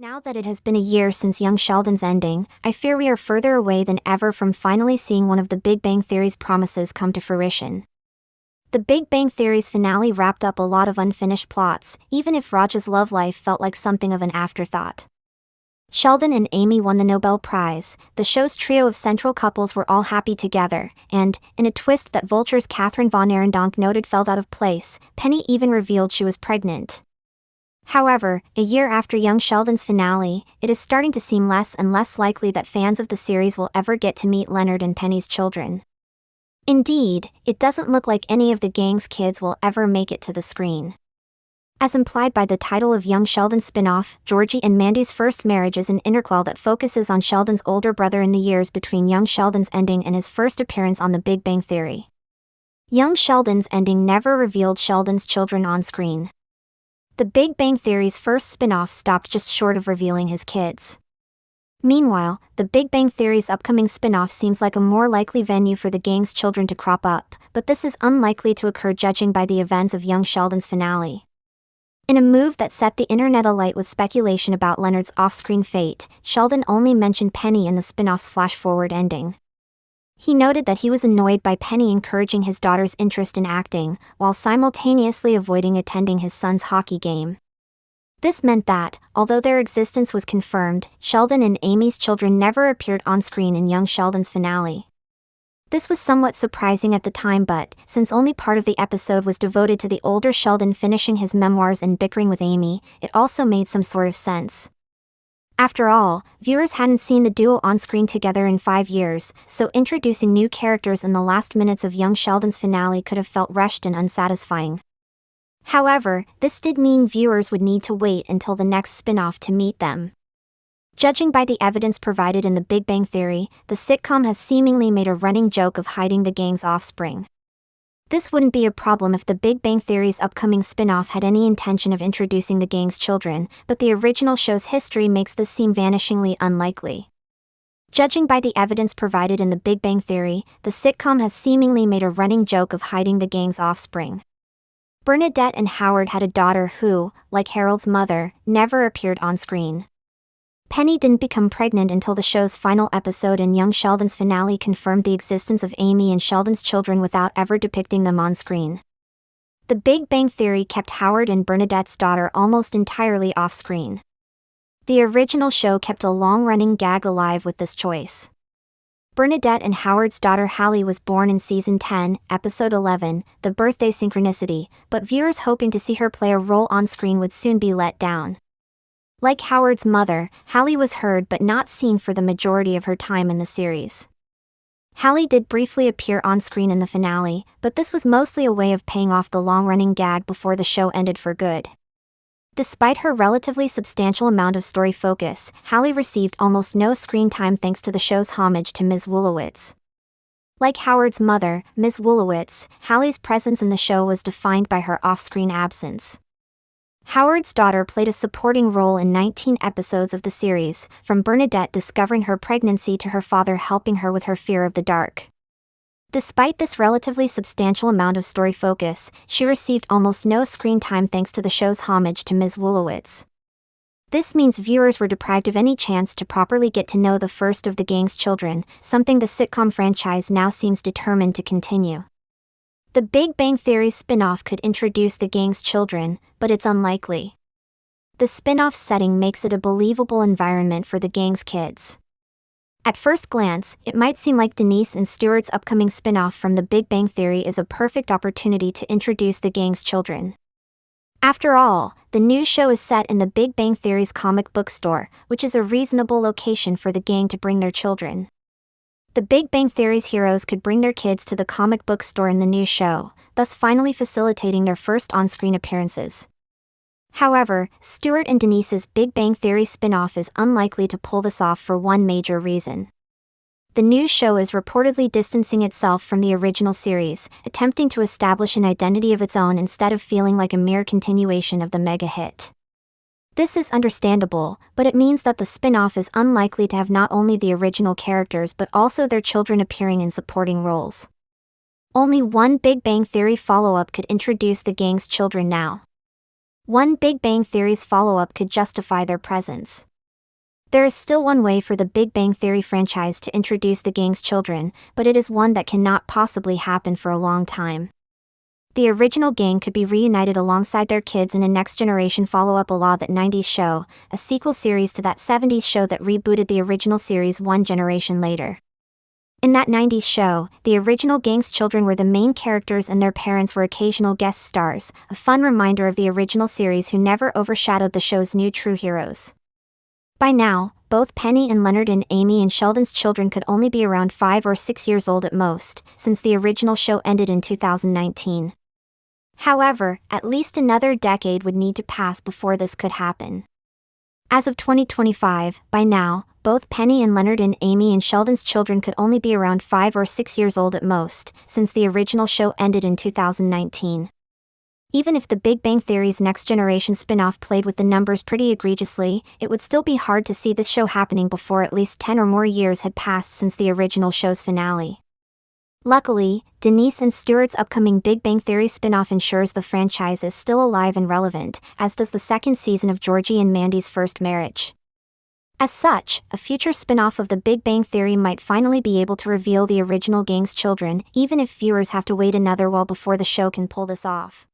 Now that it has been a year since Young Sheldon's ending, I fear we are further away than ever from finally seeing one of the Big Bang Theory's promises come to fruition. The Big Bang Theory's finale wrapped up a lot of unfinished plots, even if Raj's love life felt like something of an afterthought. Sheldon and Amy won the Nobel Prize, the show's trio of central couples were all happy together, and, in a twist that Vulture's Catherine von Arendonk noted felt out of place, Penny even revealed she was pregnant. However, a year after Young Sheldon's finale, it is starting to seem less and less likely that fans of the series will ever get to meet Leonard and Penny's children. Indeed, it doesn't look like any of the gang's kids will ever make it to the screen. As implied by the title of Young Sheldon's spin-off, Georgie and Mandy's first marriage is an interquel that focuses on Sheldon's older brother in the years between Young Sheldon's ending and his first appearance on The Big Bang Theory. Young Sheldon's ending never revealed Sheldon's children on screen. The Big Bang Theory's first spin-off stopped just short of revealing his kids. Meanwhile, The Big Bang Theory's upcoming spin-off seems like a more likely venue for the gang's children to crop up, but this is unlikely to occur judging by the events of Young Sheldon's finale. In a move that set the internet alight with speculation about Leonard's off-screen fate, Sheldon only mentioned Penny in the spin-off's flash-forward ending. He noted that he was annoyed by Penny encouraging his daughter's interest in acting, while simultaneously avoiding attending his son's hockey game. This meant that, although their existence was confirmed, Sheldon and Amy's children never appeared on screen in Young Sheldon's finale. This was somewhat surprising at the time, but, since only part of the episode was devoted to the older Sheldon finishing his memoirs and bickering with Amy, it also made some sort of sense. After all, viewers hadn't seen the duo on screen together in 5 years, so introducing new characters in the last minutes of Young Sheldon's finale could have felt rushed and unsatisfying. However, this did mean viewers would need to wait until the next spin-off to meet them. Judging by the evidence provided in The Big Bang Theory, the sitcom has seemingly made a running joke of hiding the gang's offspring. This wouldn't be a problem if The Big Bang Theory's upcoming spin-off had any intention of introducing the gang's children, but the original show's history makes this seem vanishingly unlikely. Judging by the evidence provided in The Big Bang Theory, the sitcom has seemingly made a running joke of hiding the gang's offspring. Bernadette and Howard had a daughter who, like Harold's mother, never appeared on screen. Penny didn't become pregnant until the show's final episode, and Young Sheldon's finale confirmed the existence of Amy and Sheldon's children without ever depicting them on screen. The Big Bang Theory kept Howard and Bernadette's daughter almost entirely off-screen. The original show kept a long-running gag alive with this choice. Bernadette and Howard's daughter Hallie was born in Season 10, Episode 11, The Birthday Synchronicity, but viewers hoping to see her play a role on screen would soon be let down. Like Howard's mother, Hallie was heard but not seen for the majority of her time in the series. Hallie did briefly appear on screen in the finale, but this was mostly a way of paying off the long-running gag before the show ended for good. Despite her relatively substantial amount of story focus, Hallie received almost no screen time thanks to the show's homage to Ms. Wolowitz. Like Howard's mother, Ms. Wolowitz, Hallie's presence in the show was defined by her off-screen absence. Howard's daughter played a supporting role in 19 episodes of the series, from Bernadette discovering her pregnancy to her father helping her with her fear of the dark. Despite this relatively substantial amount of story focus, she received almost no screen time thanks to the show's homage to Ms. Wolowitz. This means viewers were deprived of any chance to properly get to know the first of the gang's children, something the sitcom franchise now seems determined to continue. The Big Bang Theory's spin-off could introduce the gang's children, but it's unlikely. The spin-off's setting makes it a believable environment for the gang's kids. At first glance, it might seem like Denise and Stuart's upcoming spin-off from The Big Bang Theory is a perfect opportunity to introduce the gang's children. After all, the new show is set in The Big Bang Theory's comic book store, which is a reasonable location for the gang to bring their children. The Big Bang Theory's heroes could bring their kids to the comic book store in the new show, thus finally facilitating their first on-screen appearances. However, Stuart and Denise's Big Bang Theory spin-off is unlikely to pull this off for one major reason. The new show is reportedly distancing itself from the original series, attempting to establish an identity of its own instead of feeling like a mere continuation of the mega hit. This is understandable, but it means that the spin-off is unlikely to have not only the original characters but also their children appearing in supporting roles. Only one Big Bang Theory follow-up could introduce the gang's children now. One Big Bang Theory's follow-up could justify their presence. There is still one way for the Big Bang Theory franchise to introduce the gang's children, but it is one that cannot possibly happen for a long time. The original gang could be reunited alongside their kids in a next-generation follow-up a la That 90s Show, a sequel series to that 70s show that rebooted the original series one generation later. In That 90s Show, the original gang's children were the main characters and their parents were occasional guest stars, a fun reminder of the original series who never overshadowed the show's new true heroes. By now, both Penny and Leonard and Amy and Sheldon's children could only be around 5 or 6 years old at most, since the original show ended in 2019. However, at least another decade would need to pass before this could happen. As of 2025, by now, both Penny and Leonard and Amy and Sheldon's children could only be around 5 or 6 years old at most, since the original show ended in 2019. Even if the Big Bang Theory's Next Generation spin-off played with the numbers pretty egregiously, it would still be hard to see this show happening before at least 10 or more years had passed since the original show's finale. Luckily, Denise and Stuart's upcoming Big Bang Theory spin-off ensures the franchise is still alive and relevant, as does the second season of Georgie and Mandy's first marriage. As such, a future spin-off of the Big Bang Theory might finally be able to reveal the original gang's children, even if viewers have to wait another while before the show can pull this off.